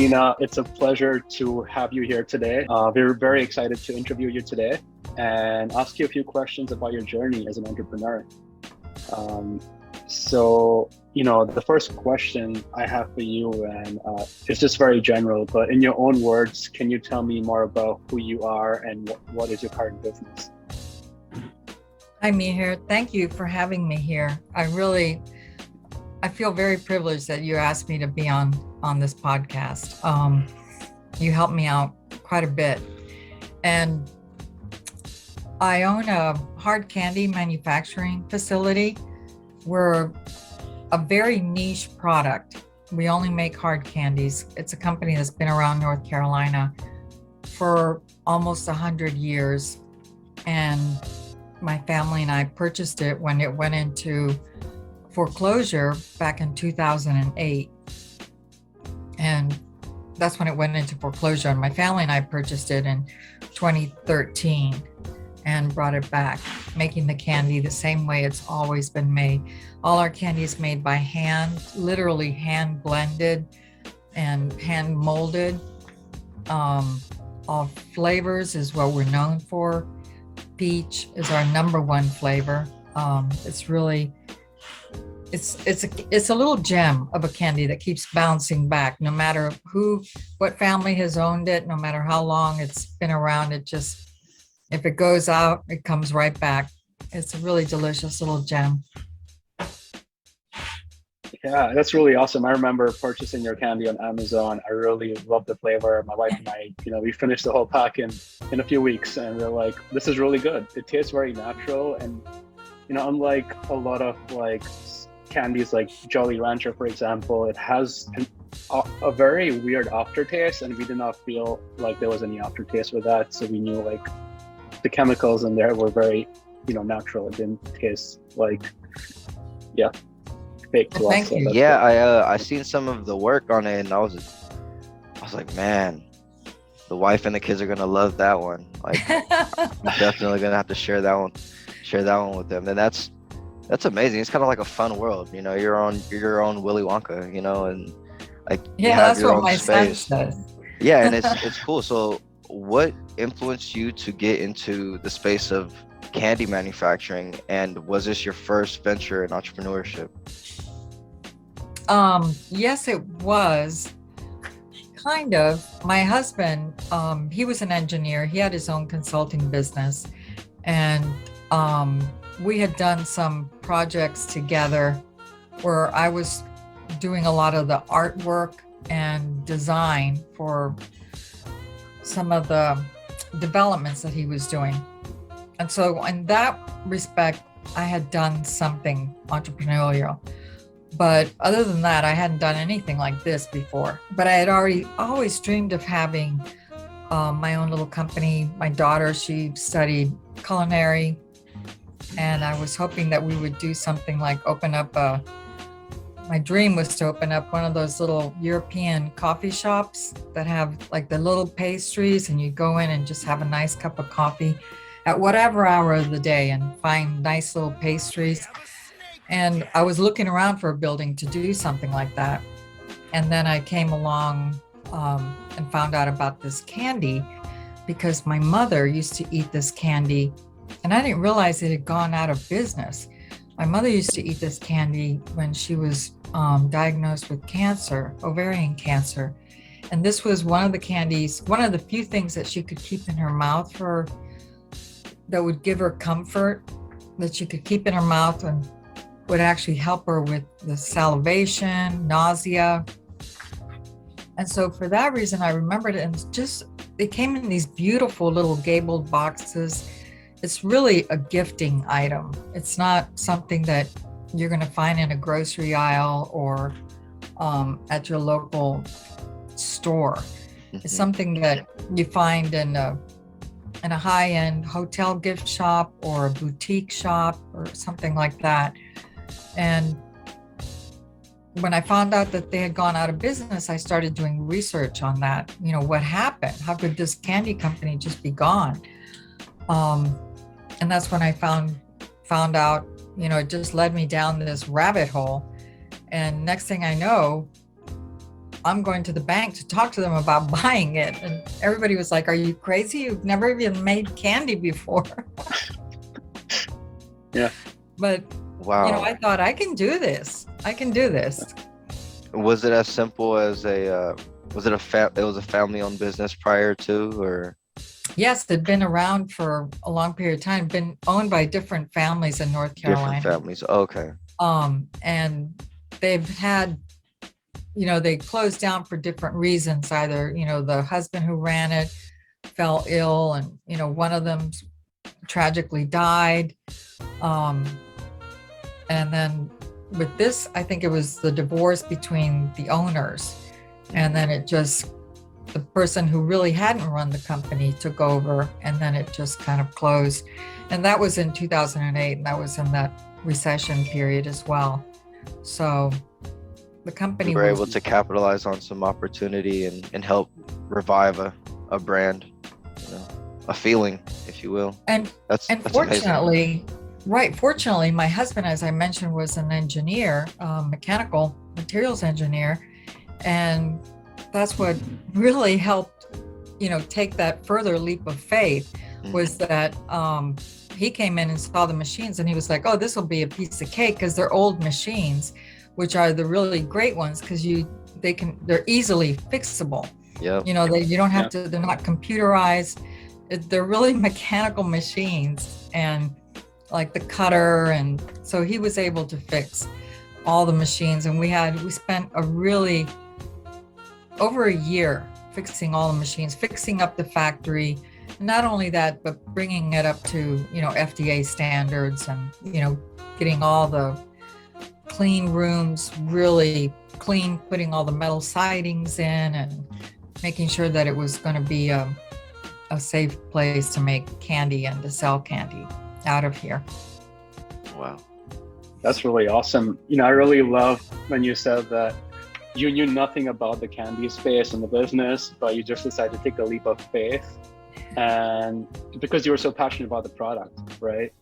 Dena, it's a pleasure to have you here today. We're very excited to interview you today and ask you a few questions about your journey as an entrepreneur. Um, the first question I have for you, and it's just very general, but in your own words, can you tell me more about who you are and what is your current business? Hi, Mihir. Thank you for having me here. I feel very privileged that you asked me to be on this podcast. You helped me out quite a bit. And I own a hard candy manufacturing facility. We're a very niche product. We only make hard candies. It's a company that's been around North Carolina for almost 100 years. And my family and I purchased it when it went into foreclosure back in 2008. And that's when it went into foreclosure. And my family and I purchased it in 2013 and brought it back, making the candy the same way it's always been made. All our candy is made by hand, literally hand blended and hand molded. All flavors is what we're known for. Peach is our number one flavor. It's a little gem of a candy that keeps bouncing back, no matter what family has owned it, no matter how long it's been around. If it goes out, it comes right back. It's a really delicious little gem. Yeah, that's really awesome. I remember purchasing your candy on Amazon. I really love the flavor. My wife and I, we finished the whole pack in a few weeks, and we're like, this is really good. It tastes very natural, and unlike a lot of like candies like Jolly Rancher, for example, it has a very weird aftertaste, and we did not feel like there was any aftertaste with that. So we knew like the chemicals in there were very, natural. It didn't taste like, fake to us. Thank you. Yeah, I seen some of the work on it, and I was like, man, the wife and the kids are gonna love that one. Like, I'm definitely gonna have to share that one with them. And that's amazing. It's kind of like a fun world, you're on your own Willy Wonka, and like you have that's your what own my son space. says. Yeah, and it's cool. So what influenced you to get into the space of candy manufacturing, and was this your first venture in entrepreneurship? Yes, it was kind of. My husband, he was an engineer. He had his own consulting business, and we had done some projects together where I was doing a lot of the artwork and design for some of the developments that he was doing. And so in that respect, I had done something entrepreneurial. But other than that, I hadn't done anything like this before. But I had always dreamed of having my own little company. My daughter, she studied culinary, and I was hoping that we would do something like my dream was to open up one of those little European coffee shops that have like the little pastries, and you go in and just have a nice cup of coffee at whatever hour of the day and find nice little pastries. And I was looking around for a building to do something like that. And then I came along and found out about this candy because my mother used to eat this candy, and I didn't realize it had gone out of business. My mother used to eat this candy when she was diagnosed with cancer, ovarian cancer. And this was one of the few things that she could keep in her mouth that would give her comfort, that she could keep in her mouth and would actually help her with the salivation, nausea. And so for that reason, I remembered it, and it came in these beautiful little gabled boxes. It's really a gifting item. It's not something that you're going to find in a grocery aisle or at your local store. Mm-hmm. It's something that you find in a high-end hotel gift shop or a boutique shop or something like that. And when I found out that they had gone out of business, I started doing research on that. What happened? How could this candy company just be gone? And that's when I found out, it just led me down this rabbit hole. And next thing I know, I'm going to the bank to talk to them about buying it. And everybody was like, are you crazy? You've never even made candy before. Yeah. But, Wow. I thought I can do this. I can do this. Was it as simple as it was a family-owned business prior to, or? Yes, it'd been around for a long period of time, been owned by different families in North Carolina. Different families. Okay. And they've had, they closed down for different reasons. Either, the husband who ran it fell ill and, one of them tragically died. And then with this, I think it was the divorce between the owners. And then the person who really hadn't run the company took over, and then it just kind of closed. And that was in 2008, and that was in that recession period as well. So the company we were able to capitalize on some opportunity and help revive a brand, a feeling, if you will. And that's fortunately, amazing. Fortunately, my husband, as I mentioned, was an engineer, mechanical materials engineer. And that's what really helped, take that further leap of faith, was that he came in and saw the machines and he was like, oh, this will be a piece of cake, because they're old machines, which are the really great ones, because they're easily fixable. Yeah. You don't have to, they're not computerized. They're really mechanical machines, and like the cutter. And so he was able to fix all the machines. And we spent over a year fixing all the machines, fixing up the factory. And not only that, but bringing it up to, FDA standards, and, getting all the clean rooms really clean, putting all the metal sidings in, and making sure that it was going to be a safe place to make candy and to sell candy out of here. Wow. That's really awesome. I really love when you said that you knew nothing about the candy space and the business, but you just decided to take a leap of faith, and because you were so passionate about the product, right?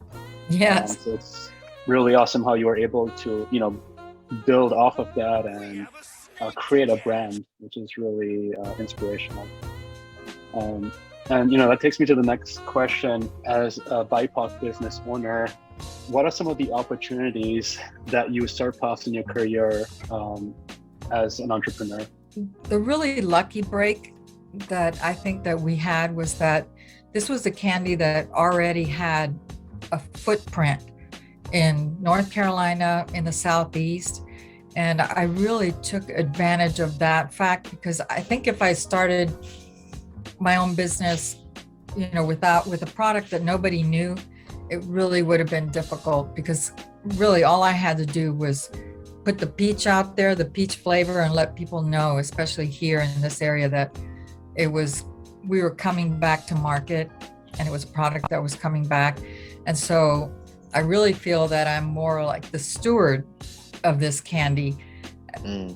Yes. So it's really awesome how you were able to, build off of that and create a brand, which is really inspirational. And that takes me to the next question. As a BIPOC business owner, what are some of the opportunities that you surpassed in your career as an entrepreneur? The really lucky break that I think that we had was that this was a candy that already had a footprint in North Carolina, in the Southeast. And I really took advantage of that fact, because I think if I started my own business, with a product that nobody knew, it really would have been difficult, because really all I had to do was put the peach out there, the peach flavor, and let people know, especially here in this area, that we were coming back to market, and it was a product that was coming back. And so I really feel that I'm more like the steward of this candy,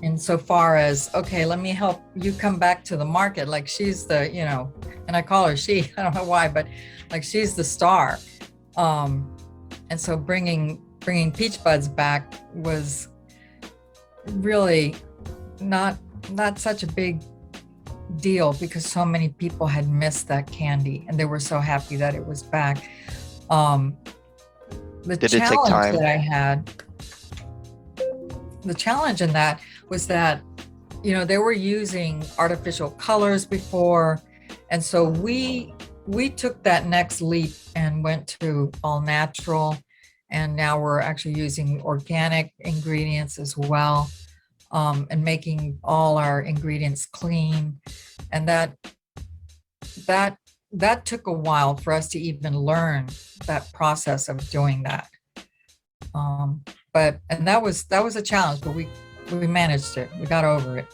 insofar as, okay, let me help you come back to the market. Like she's the, and I call her she, I don't know why, but like she's the star. And so bringing Peach Buds back was really not such a big deal, because so many people had missed that candy and they were so happy that it was back. The challenge that I had, the challenge in that was that, they were using artificial colors before. And so we took that next leap and went to all natural. And now we're actually using organic ingredients as well, and making all our ingredients clean. And that took a while for us to even learn that process of doing that. And that was a challenge, but we managed it. We got over it.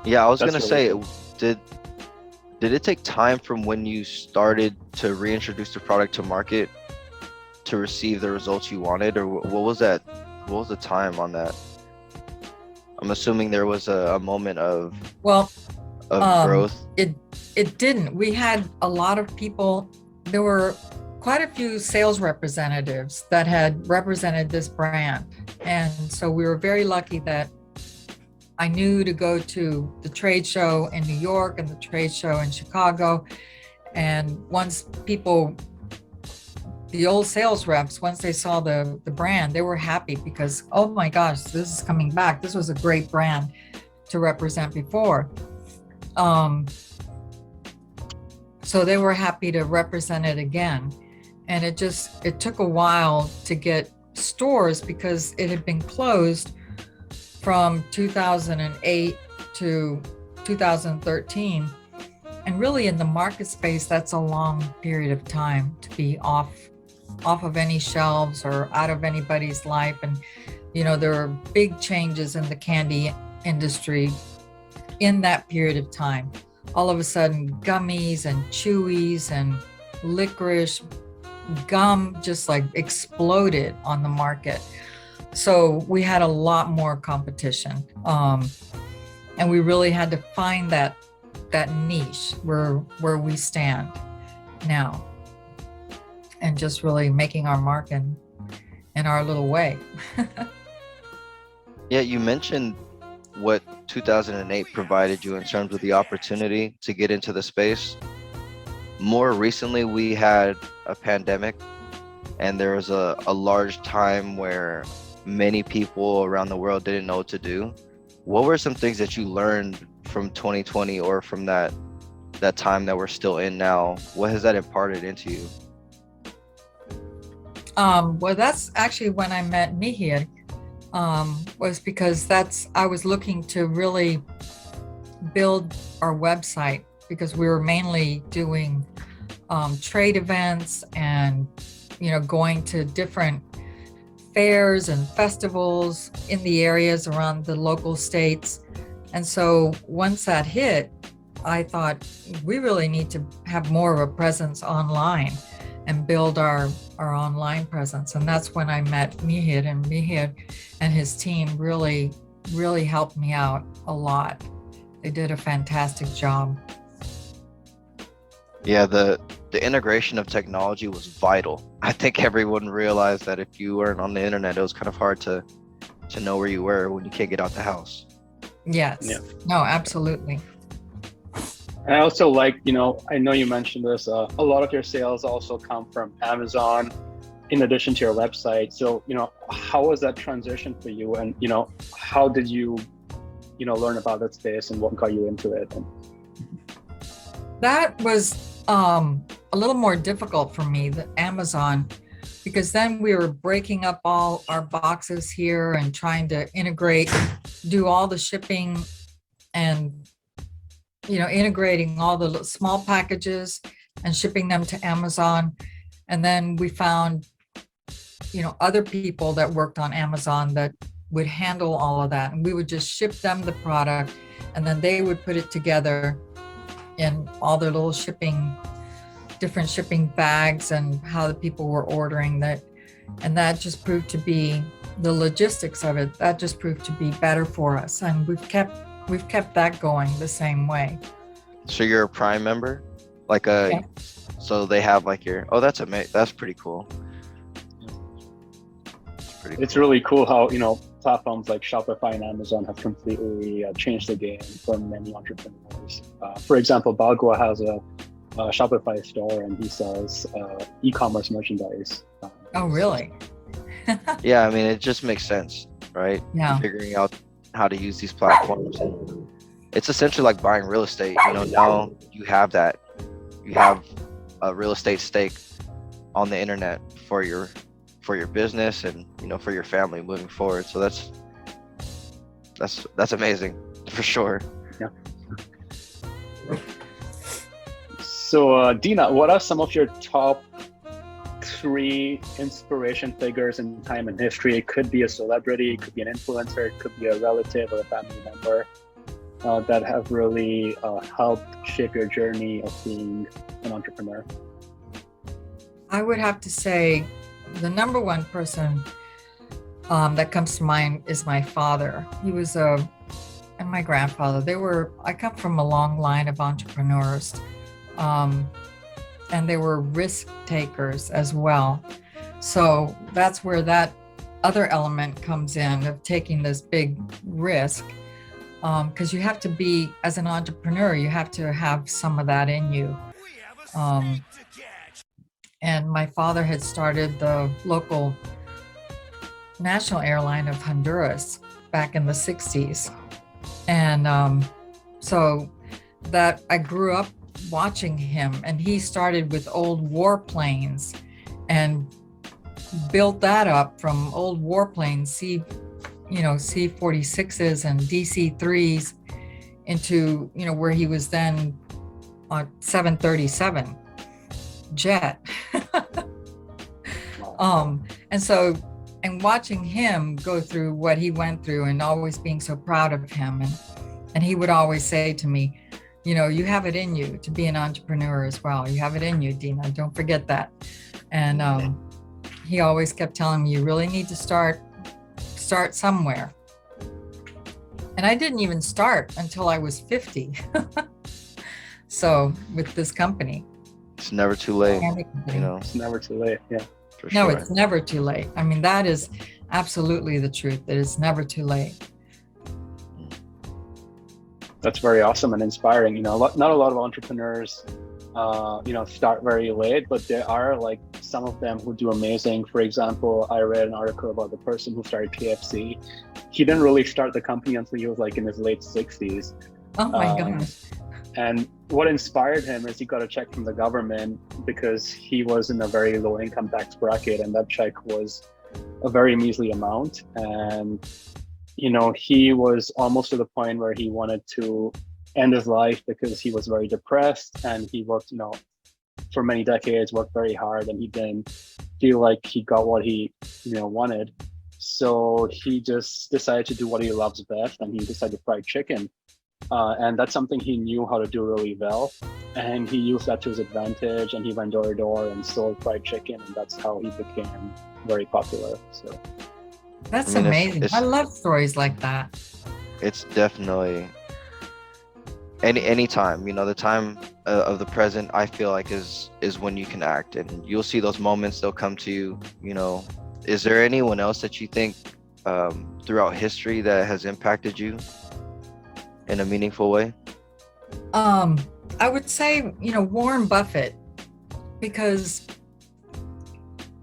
Yeah, I was going to say, did it take time from when you started to reintroduce the product to market to receive the results you wanted, or what was that? What was the time on that? I'm assuming there was a moment of growth. It didn't. We had a lot of people. There were quite a few sales representatives that had represented this brand, and so we were very lucky that I knew to go to the trade show in New York and the trade show in Chicago. And once people, the old sales reps, once they saw the brand, they were happy because, oh my gosh, this is coming back. This was a great brand to represent before. So they were happy to represent it again. And it took a while to get stores because it had been closed from 2008 to 2013. And really in the market space, that's a long period of time to be off of any shelves or out of anybody's life. And, there are big changes in the candy industry in that period of time. All of a sudden, gummies and chewies and licorice, gum just like exploded on the market. So we had a lot more competition. And we really had to find that niche where we stand now, and just really making our mark in our little way. Yeah, you mentioned what 2008 provided you in terms of the opportunity to get into the space. More recently, we had a pandemic, and there was a large time where many people around the world didn't know what to do. What were some things that you learned from 2020 or from that time that we're still in now? What has that imparted into you? Well, that's actually when I met Mihir, was because I was looking to really build our website, because we were mainly doing trade events and, going to different fairs and festivals in the areas around the local states. And so once that hit, I thought we really need to have more of a presence online and build our online presence. And that's when I met Mihir, and Mihir and his team really, really helped me out a lot. They did a fantastic job. Yeah, the integration of technology was vital. I think everyone realized that if you weren't on the internet, it was kind of hard to know where you were when you can't get out the house. Yes. Yeah. No, absolutely. I also like, I know you mentioned this, a lot of your sales also come from Amazon in addition to your website. So, how was that transition for you? And, how did you, learn about that space, and what got you into it? That was a little more difficult for me, the Amazon, because then we were breaking up all our boxes here and trying to integrate, do all the shipping and, integrating all the small packages and shipping them to Amazon. And then we found, other people that worked on Amazon that would handle all of that. And we would just ship them the product, and then they would put it together in all their little different shipping bags, and how the people were ordering that. And that just proved to be, the logistics of it, that just proved to be better for us. And we've kept that going the same way. So you're a Prime member? Yeah. So they have that's amazing. That's pretty cool. It's really cool how, platforms like Shopify and Amazon have completely changed the game for many entrepreneurs. For example, Bagua has a Shopify store, and he sells e-commerce merchandise. Oh, really? Yeah, I mean, it just makes sense, right? Yeah. Figuring out how to use these platforms. And it's essentially like buying real estate. Now you have that. You have a real estate stake on the internet for your business and, for your family moving forward. So that's amazing for sure. Yeah. So Dena, what are some of your top 3 inspiration figures in time and history? It could be a celebrity, it could be an influencer, it could be a relative or a family member that have really helped shape your journey of being an entrepreneur. I would have to say the number one person that comes to mind is my father. He was and my grandfather. I come from a long line of entrepreneurs, and they were risk takers as well. So that's where that other element comes in, of taking this big risk. because you have to be, as an entrepreneur, you have to have some of that in you. And my father had started the local national airline of Honduras back in the 60s. And so that I grew up watching him, and he started with old warplanes and built that up from old warplanes, C-46s and DC-3s into, where he was then on 737 jet. And watching him go through what he went through and always being so proud of him. And he would always say to me, you have it in you to be an entrepreneur as well. You have it in you, Dena. Don't forget that. And he always kept telling me, you really need to start somewhere. And I didn't even start until I was 50. So with this company. It's never too late. It's never too late. Yeah. No, it's never too late. I mean, that is absolutely the truth. That it's never too late. That's very awesome and inspiring. Not a lot of entrepreneurs, start very late, but there are like some of them who do amazing. For example, I read an article about the person who started KFC. He didn't really start the company until he was like in his late 60s. Oh my gosh. And what inspired him is he got a check from the government because he was in a very low income tax bracket, and that check was a very measly amount. And, he was almost to the point where he wanted to end his life because he was very depressed, and he worked, for many decades, worked very hard, and he didn't feel like he got what he, wanted. So he just decided to do what he loves best, and he decided fried chicken. And that's something he knew how to do really well, and he used that to his advantage, and he went door to door and sold fried chicken, and that's how he became very popular. So that's amazing. I love stories like that. It's definitely any time, the time of the present, I feel like is when you can act, and you'll see those moments, they'll come to you. Is there anyone else that you think throughout history that has impacted you in a meaningful way? I would say, Warren Buffett, because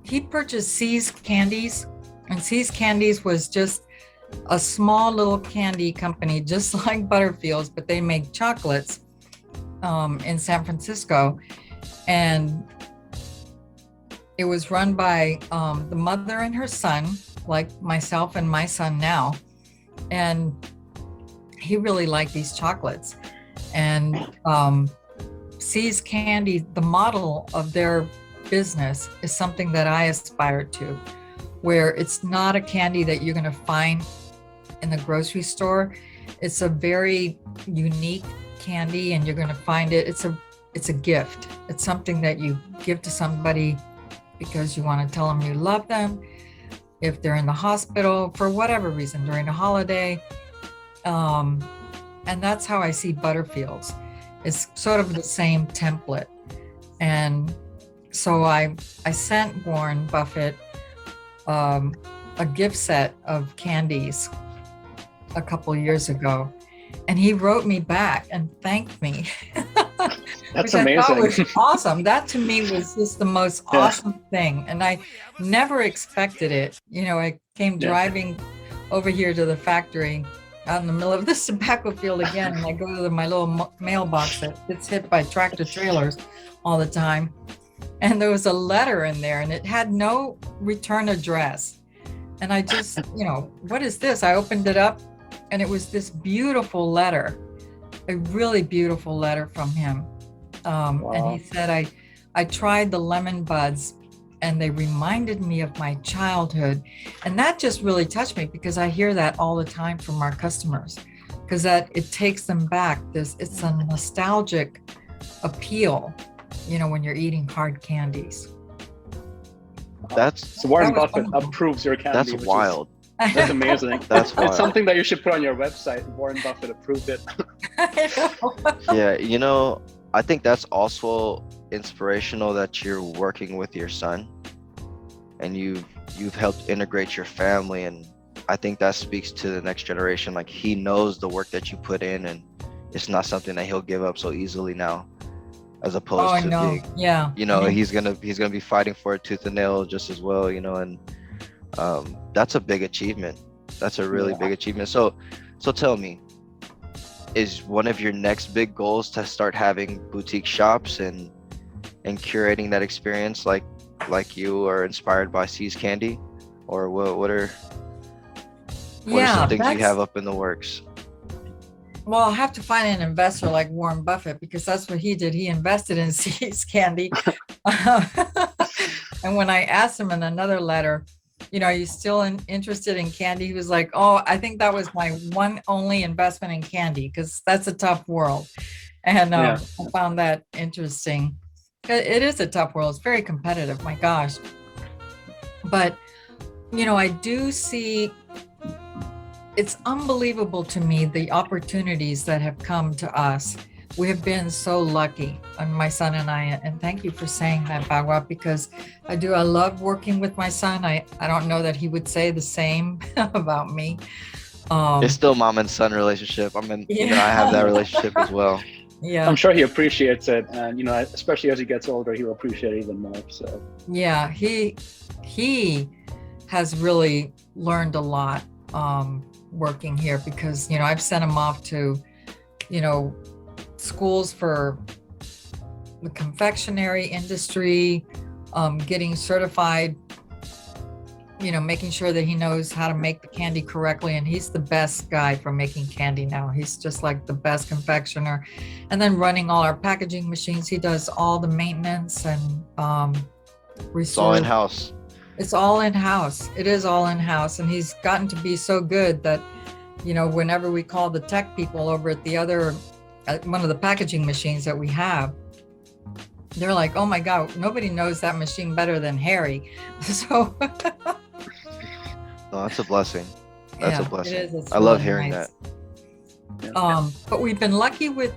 he purchased See's Candies, and See's Candies was just a small little candy company, just like Butterfields, but they make chocolates in San Francisco. And it was run by the mother and her son, like myself and my son now. And he really liked these chocolates. And See's Candy, the model of their business, is something that I aspire to, where it's not a candy that you're going to find in the grocery store. It's a very unique candy, and you're going to find it. It's a gift. It's something that you give to somebody because you want to tell them you love them. If they're in the hospital for whatever reason during a holiday. And that's how I see Butterfields. It's sort of the same template. And so I sent Warren Buffett a gift set of candies a couple years ago, and he wrote me back and thanked me. That's which amazing. I thought was awesome. That to me was just the most awesome thing, and I never expected it. I came driving over here to the factory out in the middle of this tobacco field again, and I go to my little mailbox that gets hit by tractor trailers all the time, and there was a letter in there, and it had no return address. And I just, what is this? I opened it up, and it was this beautiful letter, a really beautiful letter from him. Wow. And he said, I tried the lemon buds, and they reminded me of my childhood. And that just really touched me, because I hear that all the time from our customers, because that it takes them back. It's a nostalgic appeal, when you're eating hard candies. So Warren Buffett approves your candy. That's wild. That's amazing. That's wild. It's something that you should put on your website. Warren Buffett approved it. Yeah, I think that's also inspirational that you're working with your son, and you've helped integrate your family, and I think that speaks to the next generation. Like, he knows the work that you put in, and it's not something that he'll give up so easily now, as Oh, opposed I to know. being, Yeah. you know, he's gonna be fighting for it tooth and nail just as well, you know. And that's a big achievement. That's a really big achievement. So tell me, is one of your next big goals to start having boutique shops and curating that experience, like you are inspired by C's Candy, or what are some things you have up in the works? Well, I'll have to find an investor like Warren Buffett, because that's what he did. He invested in C's Candy. And when I asked him in another letter, you know, are you still interested in candy? He was like, oh, I think that was my one only investment in candy, because that's a tough world. And I found that interesting. It is a tough world. It's very competitive, my gosh. But, you know, I do see, it's unbelievable to me, the opportunities that have come to us. We have been so lucky, and my son and I, and thank you for saying that, Bagua, because I love working with my son. I don't know that he would say the same about me. It's still mom and son relationship. I mean, even I have that relationship as well. Yeah. I'm sure he appreciates it. And, you know, especially as he gets older, he will appreciate it even more. So, yeah, he has really learned a lot working here, because, you know, I've sent him off to, you know, schools for the confectionery industry, getting certified, you know, making sure that he knows how to make the candy correctly. And he's the best guy for making candy now. He's just like the best confectioner. And then running all our packaging machines. He does all the maintenance and It's all in-house. It's all in-house. It is all in-house. And he's gotten to be so good that, you know, whenever we call the tech people over at the other, one of the packaging machines that we have, they're like, oh my God, nobody knows that machine better than Harry. So no, that's a blessing. That's a blessing. It is. I love hearing that. But we've been lucky with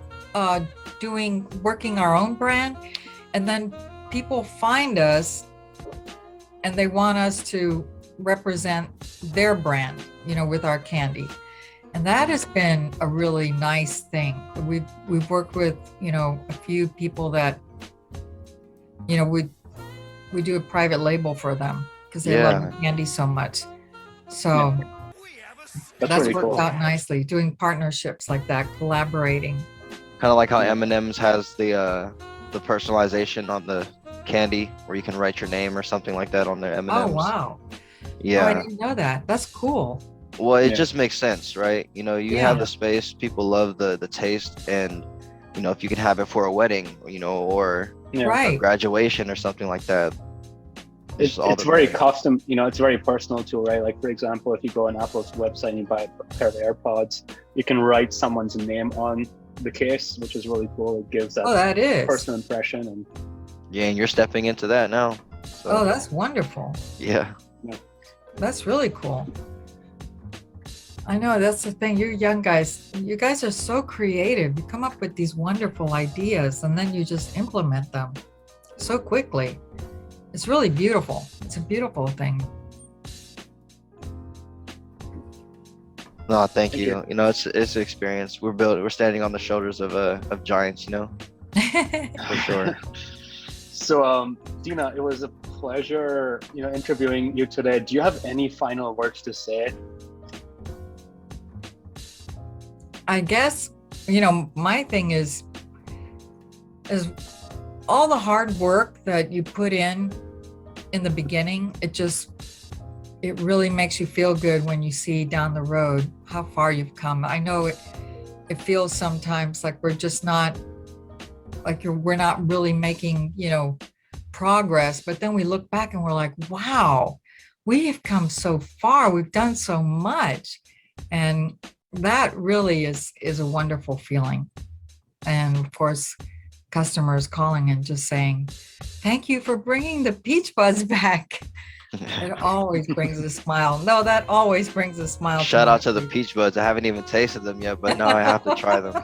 working our own brand, and then people find us and they want us to represent their brand, you know, with our candy. And that has been a really nice thing. We've worked with, you know, a few people that, you know, we do a private label for them because they love candy so much. So that's worked cool. out nicely, doing partnerships like that, collaborating. Kind of like how M&M's has the personalization on the candy, where you can write your name or something like that on their M&M's. Oh, wow. Yeah. Oh, I didn't know that. That's cool. Well, it just makes sense, right? You know, you have the space, people love the taste, and, you know, if you can have it for a wedding, you know, or a graduation or something like that. It's very custom, you know, it's very personal too, right? Like, for example, if you go on Apple's website and you buy a pair of AirPods, you can write someone's name on the case, which is really cool. It gives that, personal impression. And and you're stepping into that now. So. Oh, that's wonderful. Yeah. That's really cool. I know, that's the thing. You young guys, you guys are so creative. You come up with these wonderful ideas and then you just implement them so quickly. It's really beautiful. It's a beautiful thing. No, thank you. You know, it's an experience. We're standing on the shoulders of giants, you know, for sure. So, Dena, it was a pleasure, you know, interviewing you today. Do you have any final words to say? I guess, you know, my thing is all the hard work that you put in the beginning, it really makes you feel good when you see down the road how far you've come. I know it feels sometimes like we're just not, we're not really making, you know, progress, but then we look back and we're like, wow, we have come so far. We've done so much. And that really is a wonderful feeling. And of course, customers calling and just saying, thank you for bringing the peach buds back. It always brings a smile. No, that always brings a smile. Shout out to the peach buds. I haven't even tasted them yet, but now I have to try them.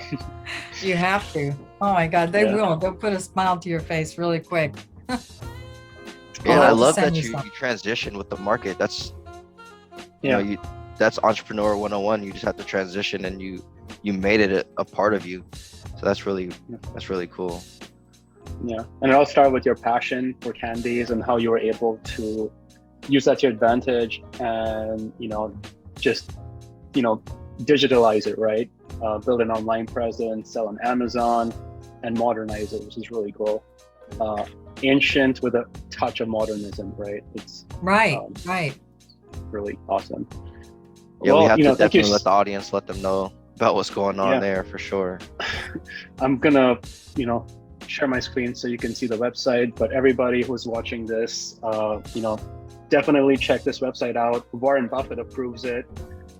You have to. Oh my God, they will. They'll put a smile to your face really quick. Yeah, I love that you transition with the market. That's, you know, that's entrepreneur 101. You just have to transition, and you made it a part of you. So that's really cool. Yeah, and it all started with your passion for candies and how you were able to use that to your advantage, and just digitalize it, right? Build an online presence, sell on Amazon, and modernize it, which is really cool. Ancient with a touch of modernism, right? It's right. really awesome. Yeah, well, we have to definitely let the audience let them know about what's going on there for sure. I'm gonna, share my screen so you can see the website. But everybody who's watching this, definitely check this website out. Warren Buffett approves it.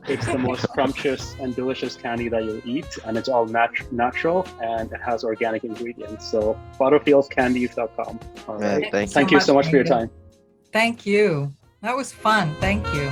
It's the most scrumptious and delicious candy that you'll eat, and it's all natural, and it has organic ingredients. So butterfieldscandies.com. All right. Man, thank you so much for your time. Thank you. That was fun. Thank you.